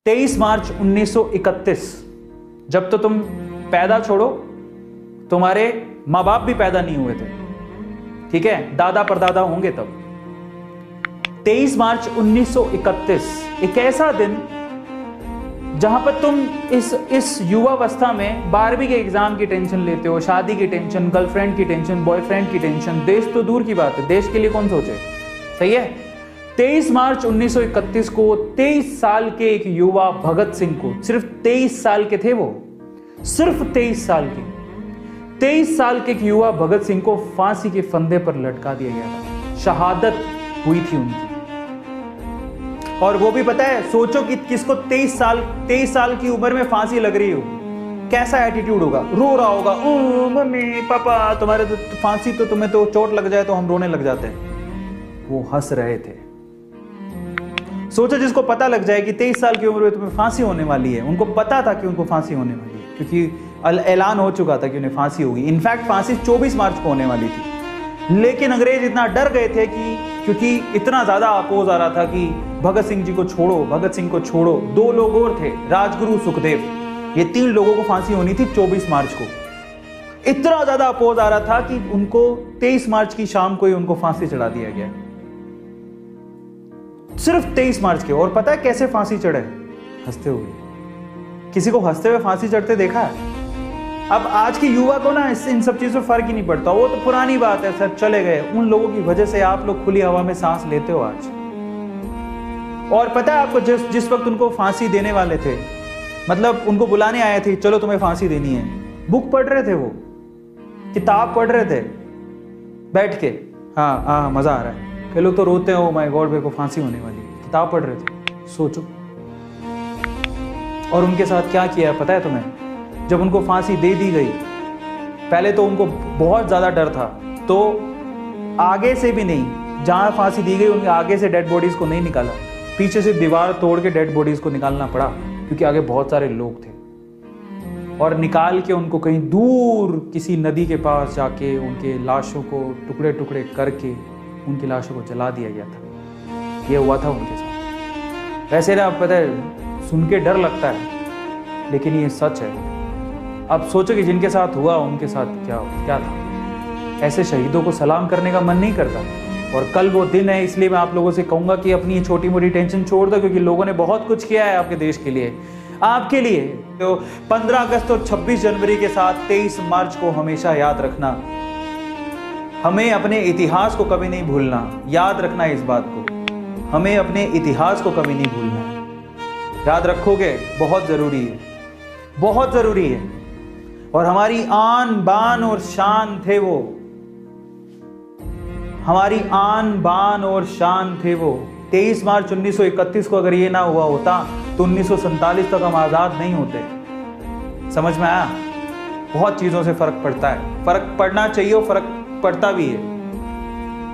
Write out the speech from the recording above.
23 मार्च 1931, जब तो तुम पैदा छोड़ो, तुम्हारे माँ बाप भी पैदा नहीं हुए थे, ठीक है, दादा परदादा होंगे तब। 23 मार्च 1931 एक ऐसा दिन जहां पर तुम इस युवावस्था में 12वीं के एग्जाम की टेंशन लेते हो, शादी की टेंशन, गर्लफ्रेंड की टेंशन, बॉयफ्रेंड की टेंशन, देश तो दूर की बात है, देश के लिए कौन सोचे, सही है। 23 मार्च 1931 को 23 साल के एक युवा भगत सिंह को, सिर्फ 23 साल के थे वो, सिर्फ 23 साल के, 23 साल के एक युवा भगत सिंह को फांसी के फंदे पर लटका दिया गया था, शहादत हुई थी उनकी। और वो भी पता है, सोचो कि किसको 23 साल की उम्र में फांसी लग रही हो, कैसा एटीट्यूड होगा, रो रहा होगा, मम्मी पापा तुम्हारे तो फांसी, तो तुम्हें तो चोट लग जाए तो हम रोने लग जाते हैं। वो हंस रहे थे। सोचो जिसको पता लग जाए कि 23 साल की उम्र में तुम्हें फांसी होने वाली है, उनको पता था कि उनको फांसी होने वाली है, क्योंकि ऐलान हो चुका था कि उन्हें फांसी होगी। इनफैक्ट फांसी 24 मार्च को होने वाली थी, लेकिन अंग्रेज इतना डर गए थे कि क्योंकि इतना ज्यादा अपोज आ रहा था कि भगत सिंह जी को छोड़ो, भगत सिंह को छोड़ो। 2 लोग और थे, राजगुरु, सुखदेव, ये 3 लोगों को फांसी होनी थी 24 मार्च को। इतना ज्यादा अपोज आ रहा था कि उनको 23 मार्च की शाम को ही उनको फांसी चढ़ा दिया गया, सिर्फ 23 मार्च के। और पता है कैसे फांसी चढ़े? हंसते हुए। किसी को हंसते हुए फांसी चढ़ते देखा है? अब आज के युवा को ना इन सब चीजों से फर्क ही नहीं पड़ता, वो तो पुरानी बात है सर, चले गए। उन लोगों की वजह से आप लोग खुली हवा में सांस लेते हो आज। और पता है आपको, जिस वक्त उनको फांसी देने वाले थे, मतलब उनको बुलाने आए थे, चलो तुम्हें फांसी देनी है, बुक पढ़ रहे थे, वो किताब पढ़ रहे थे बैठ के। हाँ मजा आ रहा है। कई लोग तो रोते हैं, ओ माय गॉड मेरे को फांसी होने वाली, किताब पढ़ रहे थे, सोचो। और उनके साथ क्या किया पता है तुम्हें? जब उनको फांसी दे दी गई, पहले तो उनको बहुत ज्यादा डर था, तो आगे से भी नहीं, जहां फांसी दी गई उनके आगे से डेड बॉडीज को नहीं निकाला, पीछे से दीवार तोड़ के डेड बॉडीज को निकालना पड़ा, क्योंकि आगे बहुत सारे लोग थे। और निकाल के उनको कहीं दूर किसी नदी के पास जाके उनके लाशों को टुकड़े टुकड़े करके उनकी लाशों को जला दिया गया था। ये हुआ था उनके साथ। वैसे ना पता है, सुन के डर लगता है, लेकिन ये सच है। अब सोचो कि जिनके साथ हुआ उनके साथ क्या था। ऐसे शहीदों को सलाम करने का मन नहीं करता। और कल वो दिन है, इसलिए मैं आप लोगों से कहूंगा कि अपनी ये छोटी मोटी टेंशन छोड़ दो, क्योंकि लोगों ने बहुत कुछ किया है आपके देश के लिए, आपके लिए। तो 15 अगस्त और 26 जनवरी के साथ 23 मार्च को हमेशा याद रखना। हमें अपने इतिहास को कभी नहीं भूलना, याद रखना इस बात को, हमें अपने इतिहास को कभी नहीं भूलना है। याद रखोगे? बहुत जरूरी है, बहुत जरूरी है। और हमारी आन बान और शान थे वो, हमारी आन बान और शान थे वो। 23 मार्च 1931 को अगर ये ना हुआ होता तो 1947 तक हम आजाद नहीं होते। समझ में आया? बहुत चीजों से फर्क पड़ता है, फर्क पड़ना चाहिए और फर्क पड़ता भी है।